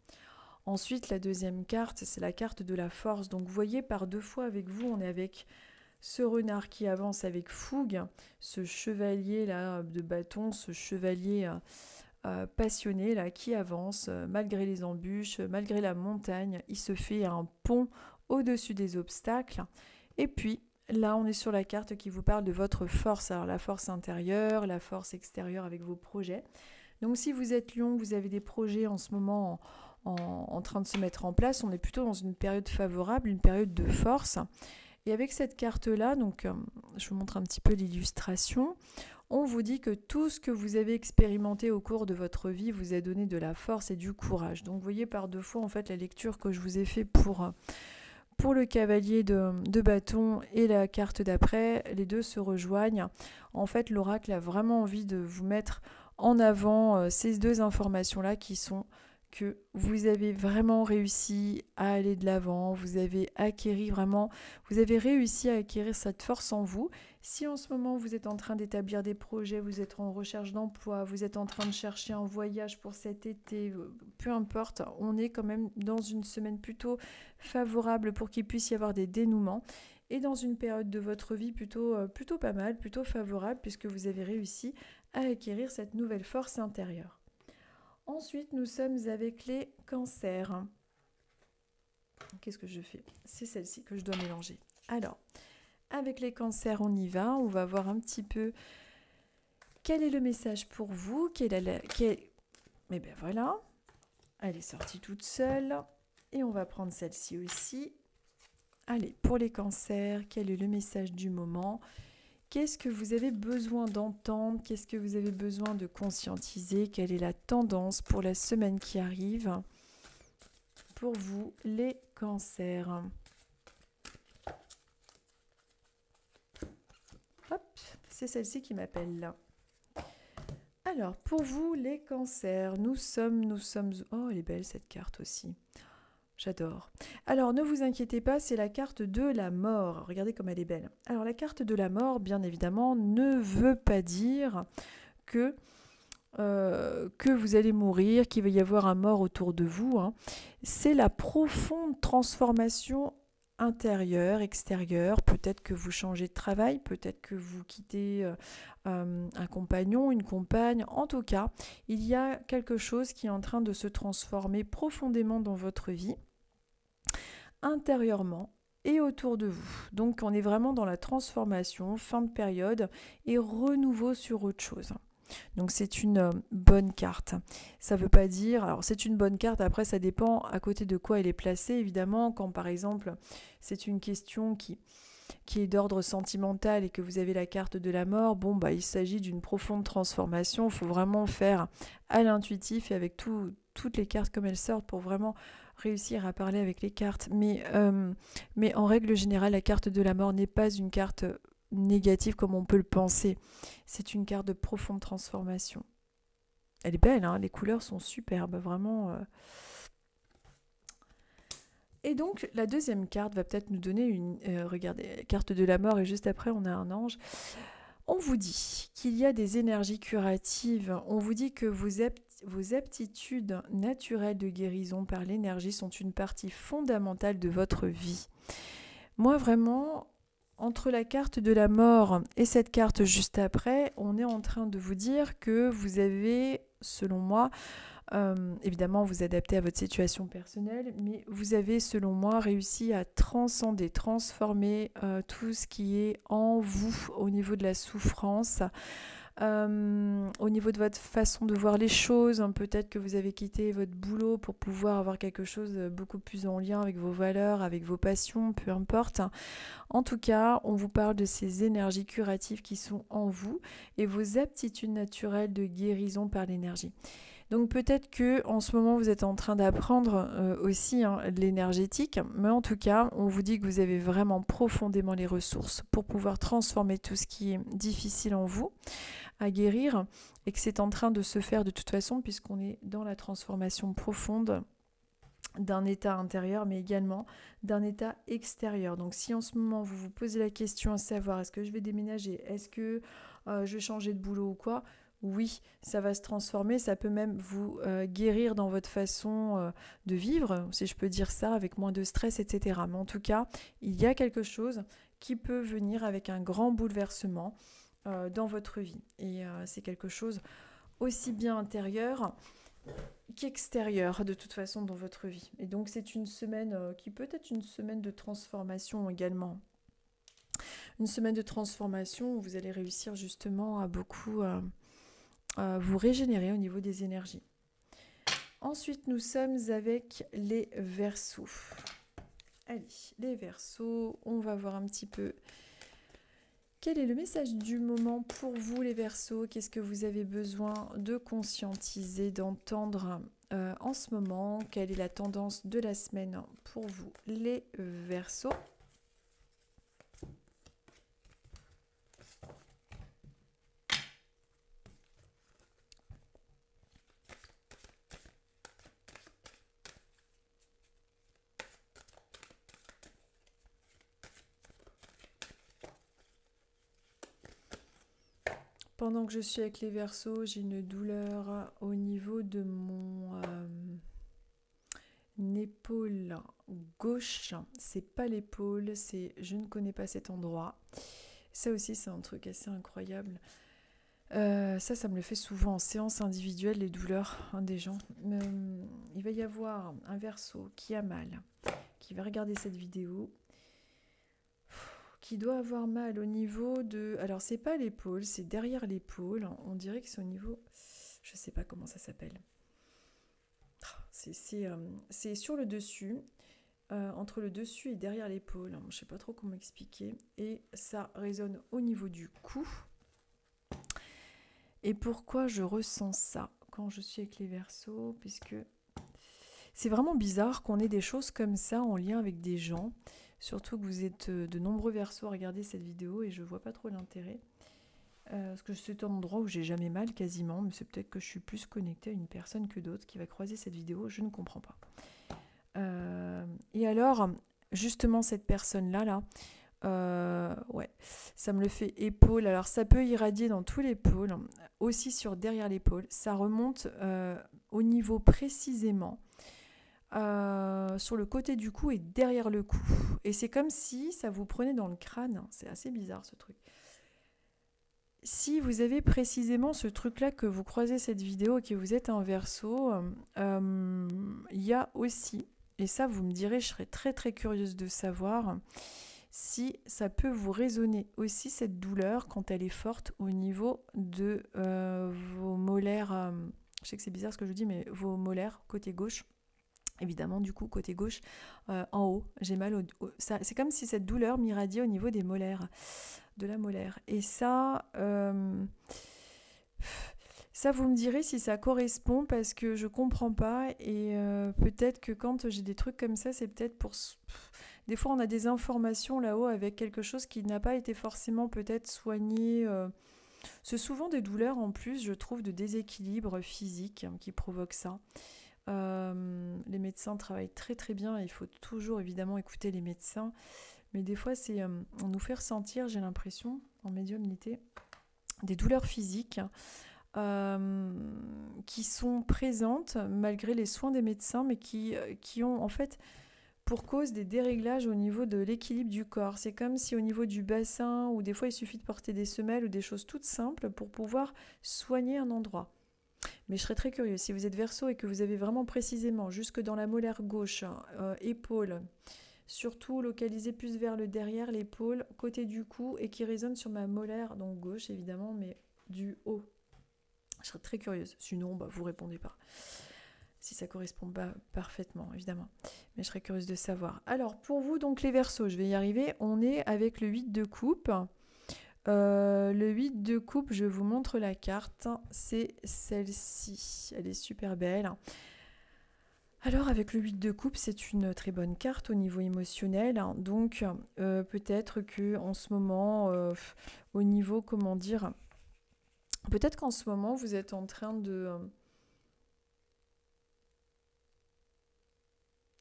Ensuite, la deuxième carte, c'est la carte de la force. Donc, vous voyez, par deux fois avec vous, on est avec ce renard qui avance avec fougue, ce chevalier là de bâton, ce chevalier passionné là qui avance malgré les embûches, malgré la montagne. Il se fait un pont au-dessus des obstacles. Et puis, là, on est sur la carte qui vous parle de votre force. Alors, la force intérieure, la force extérieure avec vos projets. Donc, si vous êtes lion, vous avez des projets en ce moment en train de se mettre en place, on est plutôt dans une période favorable, une période de force. Et avec cette carte-là, donc je vous montre un petit peu l'illustration, on vous dit que tout ce que vous avez expérimenté au cours de votre vie vous a donné de la force et du courage. Donc vous voyez par deux fois en fait la lecture que je vous ai fait pour le cavalier de bâton et la carte d'après, les deux se rejoignent. En fait, l'oracle a vraiment envie de vous mettre en avant ces deux informations-là qui sont que vous avez vraiment réussi à aller de l'avant, vous avez réussi à acquérir cette force en vous. Si en ce moment vous êtes en train d'établir des projets, vous êtes en recherche d'emploi, vous êtes en train de chercher un voyage pour cet été, peu importe, on est quand même dans une semaine plutôt favorable pour qu'il puisse y avoir des dénouements et dans une période de votre vie plutôt pas mal, plutôt favorable puisque vous avez réussi à acquérir cette nouvelle force intérieure. Ensuite, nous sommes avec les cancers. Qu'est-ce que je fais? C'est celle-ci que je dois mélanger. Alors, avec les cancers, on y va. On va voir un petit peu quel est le message pour vous. Mais bien voilà, elle est sortie toute seule. Et on va prendre celle-ci aussi. Allez, pour les cancers, quel est le message du moment ? Qu'est-ce que vous avez besoin d'entendre? Qu'est-ce que vous avez besoin de conscientiser? Quelle est la tendance pour la semaine qui arrive pour vous, les cancers? Hop, c'est celle-ci qui m'appelle là. Alors, pour vous, les cancers, nous sommes... Oh, elle est belle cette carte aussi. J'adore. Alors, ne vous inquiétez pas, c'est la carte de la mort. Regardez comme elle est belle. Alors, la carte de la mort, bien évidemment, ne veut pas dire que vous allez mourir, qu'il va y avoir un mort autour de vous. Hein. C'est la profonde transformation intérieure, extérieure. Peut-être que vous changez de travail, peut-être que vous quittez un compagnon, une compagne. En tout cas, il y a quelque chose qui est en train de se transformer profondément dans votre vie, intérieurement et autour de vous. Donc on est vraiment dans la transformation, fin de période et renouveau sur autre chose. Donc c'est une bonne carte. Ça ne veut pas dire... Alors c'est une bonne carte, après ça dépend à côté de quoi elle est placée, évidemment. Quand par exemple c'est une question qui est d'ordre sentimental et que vous avez la carte de la mort, bon bah il s'agit d'une profonde transformation. Il faut vraiment faire à l'intuitif et avec toutes les cartes comme elles sortent pour vraiment réussir à parler avec les cartes. Mais en règle générale, la carte de la mort n'est pas une carte négative comme on peut le penser. C'est une carte de profonde transformation. Elle est belle, hein, les couleurs sont superbes, vraiment. Et donc, la deuxième carte va peut-être nous donner une... regardez, carte de la mort et juste après, on a un ange. On vous dit qu'il y a des énergies curatives. On vous dit que vos aptitudes naturelles de guérison par l'énergie sont une partie fondamentale de votre vie. Moi, vraiment, entre la carte de la mort et cette carte juste après, on est en train de vous dire que vous avez, selon moi, évidemment vous adaptez à votre situation personnelle, mais vous avez selon moi réussi à transcender, transformer tout ce qui est en vous au niveau de la souffrance, au niveau de votre façon de voir les choses. Peut-être que vous avez quitté votre boulot pour pouvoir avoir quelque chose de beaucoup plus en lien avec vos valeurs, avec vos passions, peu importe. En tout cas, on vous parle de ces énergies curatives qui sont en vous et vos aptitudes naturelles de guérison par l'énergie. Donc peut-être que en ce moment vous êtes en train d'apprendre aussi l'énergétique, mais en tout cas on vous dit que vous avez vraiment profondément les ressources pour pouvoir transformer tout ce qui est difficile en vous, à guérir, et que c'est en train de se faire de toute façon puisqu'on est dans la transformation profonde d'un état intérieur mais également d'un état extérieur. Donc si en ce moment vous vous posez la question à savoir est-ce que je vais déménager, est-ce que je vais changer de boulot ou quoi, oui, ça va se transformer, ça peut même vous guérir dans votre façon de vivre, si je peux dire ça, avec moins de stress, etc. Mais en tout cas, il y a quelque chose qui peut venir avec un grand bouleversement dans votre vie. Et c'est quelque chose aussi bien intérieur qu'extérieur, de toute façon, dans votre vie. Et donc, c'est une semaine qui peut être une semaine de transformation également. Une semaine de transformation où vous allez réussir justement à beaucoup vous régénérer au niveau des énergies. Ensuite, nous sommes avec les Verseaux. Allez, les Verseaux, on va voir un petit peu quel est le message du moment pour vous, les Verseaux. Qu'est-ce que vous avez besoin de conscientiser, d'entendre en ce moment? Quelle est la tendance de la semaine pour vous, les Verseaux? Pendant que je suis avec les Verseaux, j'ai une douleur au niveau de mon épaule gauche. C'est pas l'épaule, c'est je ne connais pas cet endroit. Ça aussi, c'est un truc assez incroyable. Ça me le fait souvent en séance individuelle, les douleurs des gens. Il va y avoir un Verseau qui a mal, qui va regarder cette vidéo, qui doit avoir mal au niveau de... Alors, c'est pas l'épaule, c'est derrière l'épaule. On dirait que c'est au niveau... Je sais pas comment ça s'appelle. C'est sur le dessus, entre le dessus et derrière l'épaule. Je sais pas trop comment expliquer. Et ça résonne au niveau du cou. Et pourquoi je ressens ça quand je suis avec les Verseaux? Puisque c'est vraiment bizarre qu'on ait des choses comme ça en lien avec des gens. Surtout que vous êtes de nombreux Verseaux à regarder cette vidéo et je vois pas trop l'intérêt. Parce que c'est un endroit où j'ai jamais mal quasiment, mais c'est peut-être que je suis plus connectée à une personne que d'autres qui va croiser cette vidéo, je ne comprends pas. Et alors, justement cette personne-là, ouais, ça me le fait épaule. Alors ça peut irradier dans tout l'épaule, aussi sur derrière l'épaule. Ça remonte au niveau précisément. Sur le côté du cou et derrière le cou. Et c'est comme si ça vous prenait dans le crâne. C'est assez bizarre ce truc. Si vous avez précisément ce truc-là que vous croisez cette vidéo et que vous êtes un Verseau, il y a aussi, et ça vous me direz, je serais très très curieuse de savoir si ça peut vous résonner aussi cette douleur quand elle est forte au niveau de vos molaires. Je sais que c'est bizarre ce que je dis, mais vos molaires côté gauche. Évidemment, du coup, côté gauche, en haut, j'ai mal c'est comme si cette douleur m'irradiait au niveau des molaires, de la molaire. Et ça, vous me direz si ça correspond parce que je comprends pas. Et peut-être que quand j'ai des trucs comme ça, c'est peut-être pour... Des fois, on a des informations là-haut avec quelque chose qui n'a pas été forcément peut-être soigné. C'est souvent des douleurs en plus, je trouve, de déséquilibre physique qui provoquent ça. Les médecins travaillent très très bien, il faut toujours évidemment écouter les médecins, mais des fois c'est on nous fait ressentir, j'ai l'impression, en médiumnité, des douleurs physiques qui sont présentes malgré les soins des médecins, mais qui ont en fait pour cause des déréglages au niveau de l'équilibre du corps. C'est comme si au niveau du bassin, ou des fois il suffit de porter des semelles ou des choses toutes simples pour pouvoir soigner un endroit. Mais je serais très curieuse, si vous êtes Verseau et que vous avez vraiment précisément jusque dans la molaire gauche, épaule, surtout localisé plus vers le derrière, l'épaule, côté du cou, et qui résonne sur ma molaire, donc gauche évidemment, mais du haut. Je serais très curieuse, sinon vous répondez pas. Si ça correspond pas parfaitement, évidemment. Mais je serais curieuse de savoir. Alors pour vous, donc les Verseaux, je vais y arriver, on est avec le 8 de coupe. Le 8 de coupe, je vous montre la carte, c'est celle-ci, elle est super belle. Alors avec le 8 de coupe, c'est une très bonne carte au niveau émotionnel, donc peut-être que en ce moment, au niveau, comment dire, peut-être qu'en ce moment vous êtes en train de...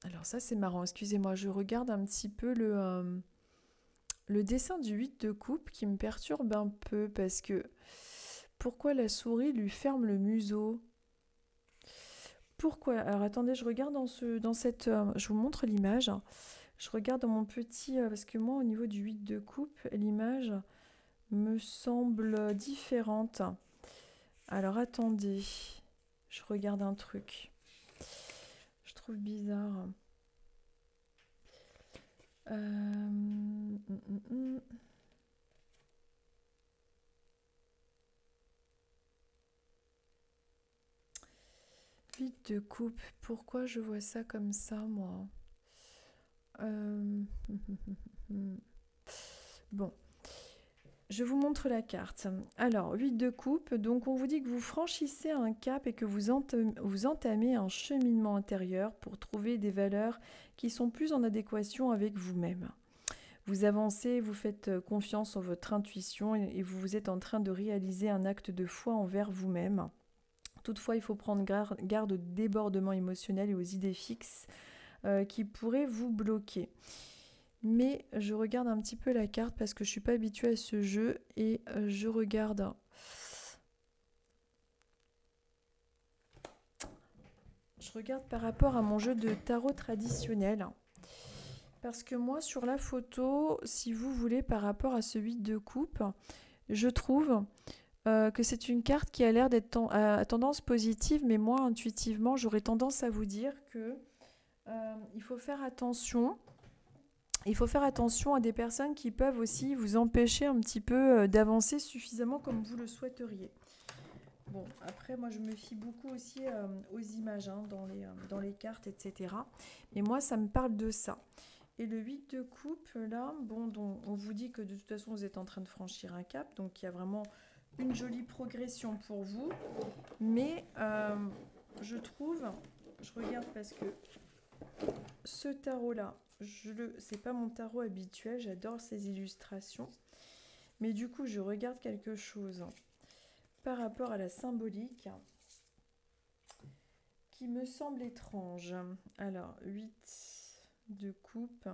Alors ça c'est marrant, excusez-moi, je regarde un petit peu le dessin du 8 de coupe qui me perturbe un peu parce que pourquoi la souris lui ferme le museau? Pourquoi? Alors attendez, je regarde dans cette... je vous montre l'image. Je regarde dans mon petit... parce que moi, au niveau du 8 de coupe, l'image me semble différente. Alors attendez, je regarde un truc. Je trouve bizarre. 8 de coupe, pourquoi je vois ça comme ça, moi? Bon, je vous montre la carte. Alors, 8 de coupe, donc on vous dit que vous franchissez un cap et que vous entamez un cheminement intérieur pour trouver des valeurs qui sont plus en adéquation avec vous-même. Vous avancez, vous faites confiance en votre intuition et vous êtes en train de réaliser un acte de foi envers vous-même. Toutefois, il faut prendre garde aux débordements émotionnels et aux idées fixes qui pourraient vous bloquer. Mais je regarde un petit peu la carte parce que je ne suis pas habituée à ce jeu et je regarde. Je regarde par rapport à mon jeu de tarot traditionnel. Parce que moi, sur la photo, si vous voulez, par rapport à ce 8 de coupe, je trouve que c'est une carte qui a l'air d'être à tendance positive, mais moi, intuitivement, j'aurais tendance à vous dire que il faut faire attention. Il faut faire attention à des personnes qui peuvent aussi vous empêcher un petit peu d'avancer suffisamment comme vous le souhaiteriez. Bon, après, moi, je me fie beaucoup aussi aux images dans les cartes, etc. Mais moi, ça me parle de ça. Et le 8 de coupe, là, bon, donc, on vous dit que de toute façon, vous êtes en train de franchir un cap. Donc, il y a vraiment une jolie progression pour vous. Mais je trouve, je regarde parce que ce tarot-là, c'est pas mon tarot habituel, j'adore ces illustrations. Mais du coup, je regarde quelque chose par rapport à la symbolique qui me semble étrange. Alors, 8 de coupe.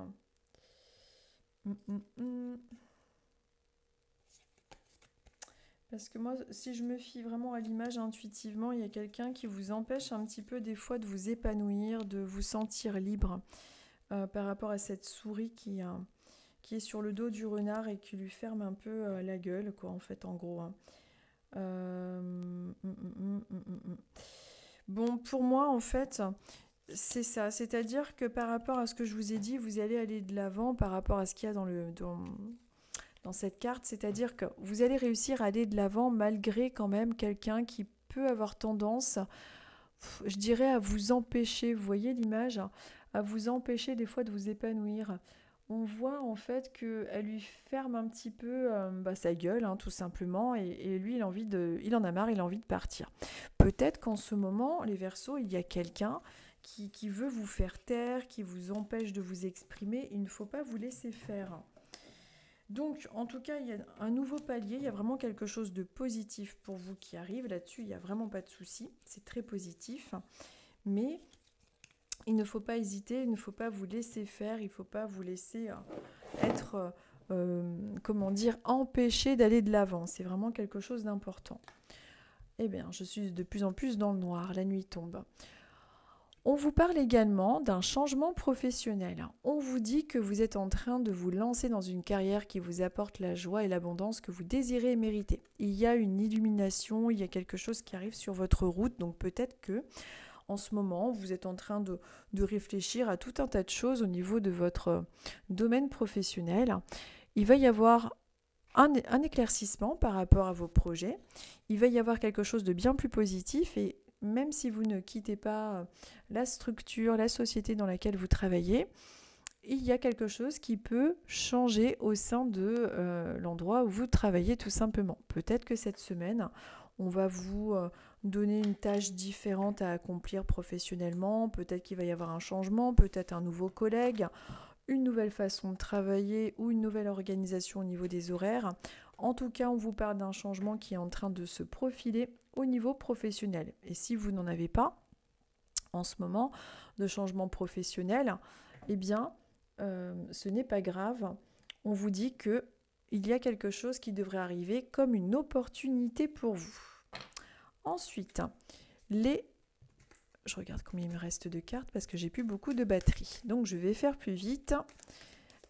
Parce que moi, si je me fie vraiment à l'image intuitivement, il y a quelqu'un qui vous empêche un petit peu des fois de vous épanouir, de vous sentir libre par rapport à cette souris qui est sur le dos du renard et qui lui ferme un peu la gueule, quoi, en fait, en gros. Bon, pour moi, en fait, c'est ça. C'est-à-dire que par rapport à ce que je vous ai dit, vous allez aller de l'avant par rapport à ce qu'il y a dans cette carte. C'est-à-dire que vous allez réussir à aller de l'avant malgré quand même quelqu'un qui peut avoir tendance, je dirais, à vous empêcher, vous voyez l'image, à vous empêcher des fois de vous épanouir. On voit en fait qu'elle lui ferme un petit peu sa gueule, hein, tout simplement, et lui, il en a marre, il a envie de partir. Peut-être qu'en ce moment, les Verseaux, il y a quelqu'un qui veut vous faire taire, qui vous empêche de vous exprimer. Il ne faut pas vous laisser faire. Donc, en tout cas, il y a un nouveau palier, il y a vraiment quelque chose de positif pour vous qui arrive. Là-dessus, il n'y a vraiment pas de souci, c'est très positif. Mais il ne faut pas hésiter, il ne faut pas vous laisser faire, il ne faut pas vous laisser être, empêché d'aller de l'avant. C'est vraiment quelque chose d'important. Eh bien, je suis de plus en plus dans le noir, la nuit tombe. On vous parle également d'un changement professionnel. On vous dit que vous êtes en train de vous lancer dans une carrière qui vous apporte la joie et l'abondance que vous désirez et méritez. Il y a une illumination, il y a quelque chose qui arrive sur votre route, donc peut-être que en ce moment, vous êtes en train de réfléchir à tout un tas de choses au niveau de votre domaine professionnel. Il va y avoir un éclaircissement par rapport à vos projets. Il va y avoir quelque chose de bien plus positif et même si vous ne quittez pas la structure, la société dans laquelle vous travaillez, il y a quelque chose qui peut changer au sein de l'endroit où vous travaillez tout simplement. Peut-être que cette semaine, on va vous donner une tâche différente à accomplir professionnellement, peut-être qu'il va y avoir un changement, peut-être un nouveau collègue, une nouvelle façon de travailler ou une nouvelle organisation au niveau des horaires. En tout cas, on vous parle d'un changement qui est en train de se profiler au niveau professionnel. Et si vous n'en avez pas en ce moment de changement professionnel, eh bien, ce n'est pas grave. On vous dit que il y a quelque chose qui devrait arriver comme une opportunité pour vous. Ensuite, je regarde combien il me reste de cartes parce que j'ai plus beaucoup de batterie. Donc, je vais faire plus vite.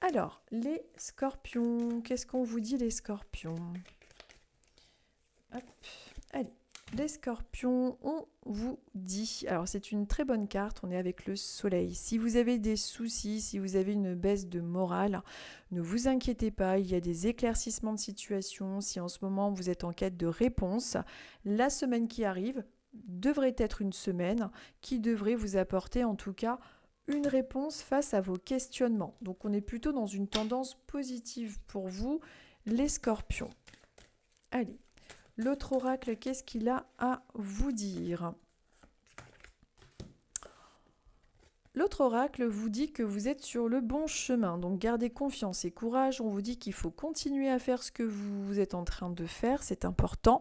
Alors, les scorpions. Qu'est-ce qu'on vous dit, les scorpions? Hop, allez. Les scorpions, on vous dit, alors c'est une très bonne carte, on est avec le soleil. Si vous avez des soucis, si vous avez une baisse de morale, ne vous inquiétez pas, il y a des éclaircissements de situation. Si en ce moment vous êtes en quête de réponse, la semaine qui arrive devrait être une semaine qui devrait vous apporter en tout cas une réponse face à vos questionnements. Donc on est plutôt dans une tendance positive pour vous, les scorpions. Allez. L'autre oracle, qu'est-ce qu'il a à vous dire? L'autre oracle vous dit que vous êtes sur le bon chemin, donc gardez confiance et courage. On vous dit qu'il faut continuer à faire ce que vous êtes en train de faire, c'est important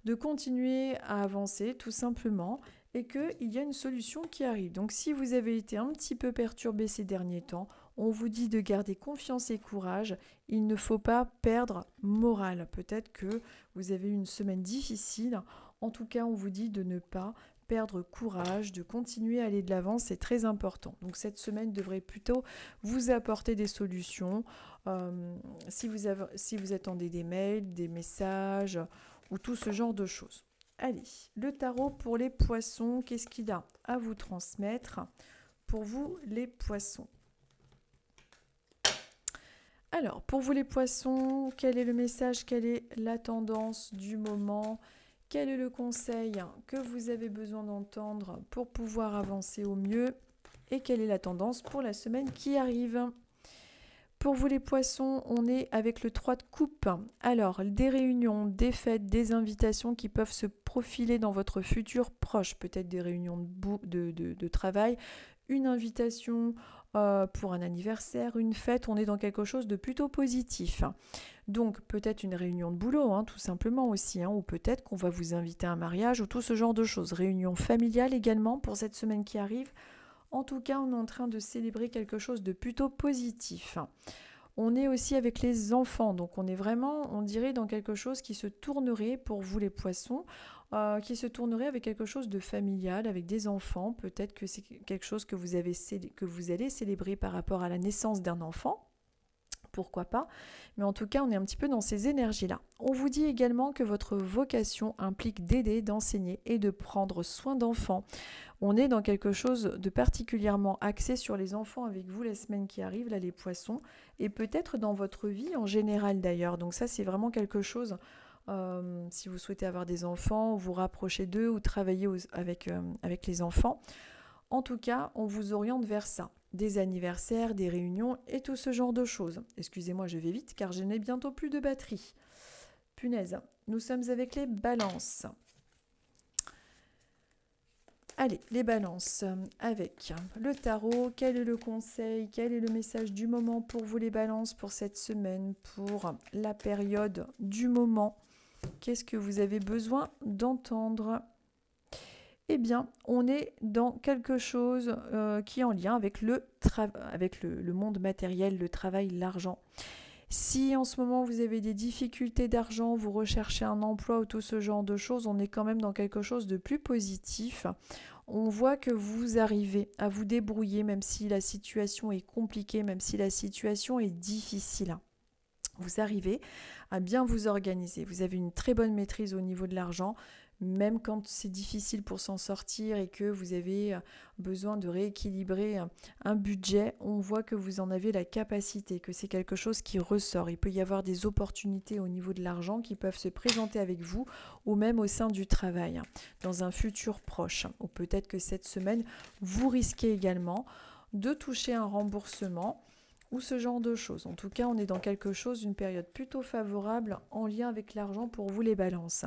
de continuer à avancer tout simplement et qu'il y a une solution qui arrive. Donc si vous avez été un petit peu perturbé ces derniers temps, on vous dit de garder confiance et courage. Il ne faut pas perdre morale. Peut-être que vous avez eu une semaine difficile. En tout cas, on vous dit de ne pas perdre courage, de continuer à aller de l'avant. C'est très important. Donc cette semaine devrait plutôt vous apporter des solutions. Si vous attendez des mails, des messages ou tout ce genre de choses. Allez, le tarot pour les poissons, qu'est-ce qu'il a à vous transmettre pour vous les poissons? Alors, pour vous les poissons, quel est le message, quelle est la tendance du moment? Quel est le conseil que vous avez besoin d'entendre pour pouvoir avancer au mieux? Et quelle est la tendance pour la semaine qui arrive? Pour vous les poissons, on est avec le 3 de coupe. Alors, des réunions, des fêtes, des invitations qui peuvent se profiler dans votre futur proche. Peut-être des réunions de travail, une invitation pour un anniversaire, une fête. On est dans quelque chose de plutôt positif. Donc, peut-être une réunion de boulot, tout simplement aussi. Ou peut-être qu'on va vous inviter à un mariage ou tout ce genre de choses. Réunion familiale également pour cette semaine qui arrive. En tout cas, on est en train de célébrer quelque chose de plutôt positif. On est aussi avec les enfants, donc on est vraiment, on dirait, dans quelque chose qui se tournerait, pour vous les poissons, qui se tournerait avec quelque chose de familial, avec des enfants. Peut-être que c'est quelque chose que vous allez célébrer par rapport à la naissance d'un enfant. Pourquoi pas? Mais en tout cas, on est un petit peu dans ces énergies-là. On vous dit également que votre vocation implique d'aider, d'enseigner et de prendre soin d'enfants. On est dans quelque chose de particulièrement axé sur les enfants avec vous la semaine qui arrive, là les poissons, et peut-être dans votre vie en général d'ailleurs. Donc ça, c'est vraiment quelque chose, si vous souhaitez avoir des enfants, vous rapprocher d'eux ou travailler avec les enfants. En tout cas, on vous oriente vers ça. Des anniversaires, des réunions et tout ce genre de choses. Excusez-moi, je vais vite car je n'ai bientôt plus de batterie. Punaise, nous sommes avec les balances. Allez, les balances avec le tarot. Quel est le conseil? Quel est le message du moment pour vous les balances pour cette semaine, pour la période du moment? Qu'est-ce que vous avez besoin d'entendre? Eh bien, on est dans quelque chose qui est en lien avec le monde matériel, le travail, l'argent. Si en ce moment vous avez des difficultés d'argent, vous recherchez un emploi ou tout ce genre de choses, on est quand même dans quelque chose de plus positif. On voit que vous arrivez à vous débrouiller même si la situation est compliquée, même si la situation est difficile. Vous arrivez à bien vous organiser. Vous avez une très bonne maîtrise au niveau de l'argent. Même quand c'est difficile pour s'en sortir et que vous avez besoin de rééquilibrer un budget, on voit que vous en avez la capacité, que c'est quelque chose qui ressort. Il peut y avoir des opportunités au niveau de l'argent qui peuvent se présenter avec vous ou même au sein du travail, dans un futur proche. Ou peut-être que cette semaine, vous risquez également de toucher un remboursement ou ce genre de choses. En tout cas, on est dans quelque chose, une période plutôt favorable en lien avec l'argent pour vous les balances.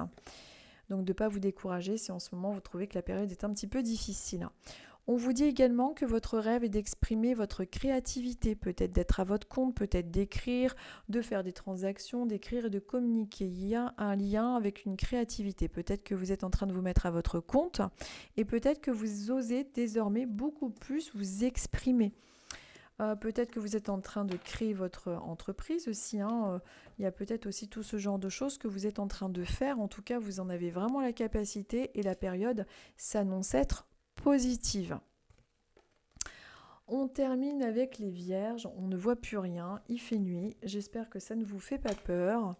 Donc de ne pas vous décourager si en ce moment vous trouvez que la période est un petit peu difficile. On vous dit également que votre rêve est d'exprimer votre créativité, peut-être d'être à votre compte, peut-être d'écrire, de faire des transactions, d'écrire et de communiquer. Il y a un lien avec une créativité. Peut-être que vous êtes en train de vous mettre à votre compte et peut-être que vous osez désormais beaucoup plus vous exprimer. Peut-être que vous êtes en train de créer votre entreprise aussi, hein. Il y a peut-être aussi tout ce genre de choses que vous êtes en train de faire. En tout cas, vous en avez vraiment la capacité et la période s'annonce être positive. On termine avec les vierges. On ne voit plus rien. Il fait nuit. J'espère que ça ne vous fait pas peur.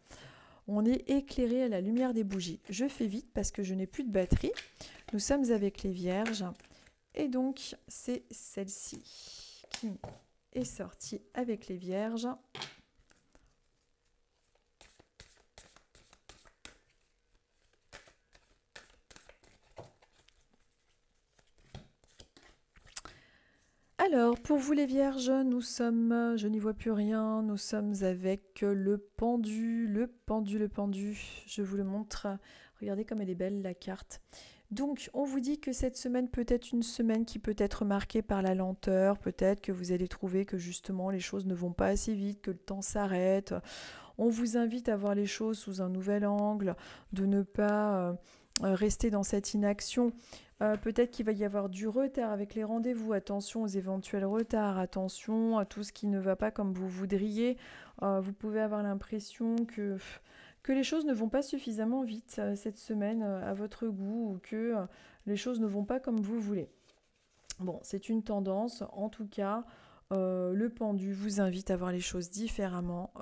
On est éclairé à la lumière des bougies. Je fais vite parce que je n'ai plus de batterie. Nous sommes avec les vierges. Et donc, c'est celle-ci qui est sortie avec les vierges. Alors, pour vous les vierges, nous sommes, je n'y vois plus rien, nous sommes avec le pendu, le pendu, le pendu. Je vous le montre. Regardez comme elle est belle la carte. Donc, on vous dit que cette semaine peut être une semaine qui peut être marquée par la lenteur. Peut-être que vous allez trouver que justement les choses ne vont pas assez vite, que le temps s'arrête. On vous invite à voir les choses sous un nouvel angle, de ne pas rester dans cette inaction. Peut-être qu'il va y avoir du retard avec les rendez-vous. Attention aux éventuels retards. Attention à tout ce qui ne va pas comme vous voudriez. Vous pouvez avoir l'impression que les choses ne vont pas suffisamment vite cette semaine à votre goût ou que les choses ne vont pas comme vous voulez. Bon, c'est une tendance. En tout cas, le pendu vous invite à voir les choses différemment,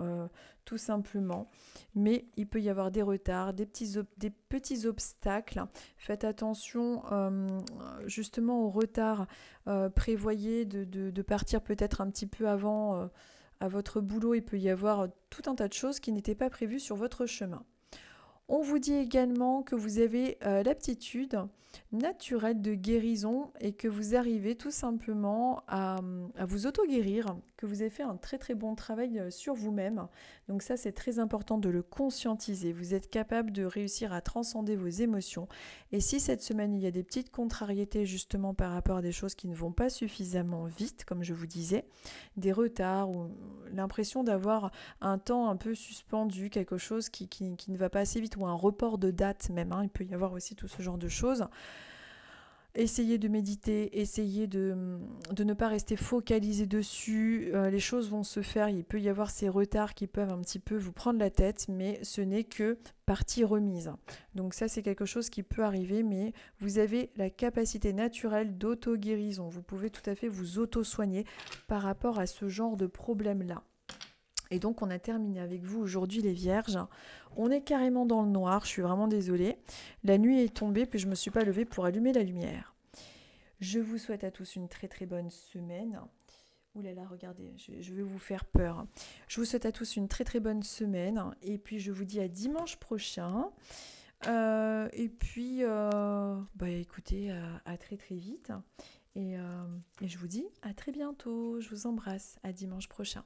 tout simplement. Mais il peut y avoir des retards, des petits obstacles. Faites attention justement au retard. Prévoyez de partir peut-être un petit peu avant à votre boulot. Il peut y avoir tout un tas de choses qui n'étaient pas prévues sur votre chemin. On vous dit également que vous avez l'aptitude naturelle de guérison et que vous arrivez tout simplement à vous auto-guérir, que vous avez fait un très très bon travail sur vous-même. Donc ça, c'est très important de le conscientiser. Vous êtes capable de réussir à transcender vos émotions. Et si cette semaine, il y a des petites contrariétés justement par rapport à des choses qui ne vont pas suffisamment vite, comme je vous disais, des retards ou l'impression d'avoir un temps un peu suspendu, quelque chose qui ne va pas assez vite, ou un report de date même, hein. Il peut y avoir aussi tout ce genre de choses. Essayez de méditer, essayez de ne pas rester focalisé dessus. Les choses vont se faire, il peut y avoir ces retards qui peuvent un petit peu vous prendre la tête, mais ce n'est que partie remise. Donc ça, c'est quelque chose qui peut arriver, mais vous avez la capacité naturelle d'auto-guérison. Vous pouvez tout à fait vous auto-soigner par rapport à ce genre de problème-là. Et donc on a terminé avec vous aujourd'hui les vierges. On est carrément dans le noir, je suis vraiment désolée. La nuit est tombée puis je ne me suis pas levée pour allumer la lumière. Je vous souhaite à tous une très très bonne semaine. Ouh là là, regardez, je vais vous faire peur. Je vous souhaite à tous une très très bonne semaine. Et puis je vous dis à dimanche prochain. Et puis, écoutez, à très très vite. Et je vous dis à très bientôt. Je vous embrasse. À dimanche prochain.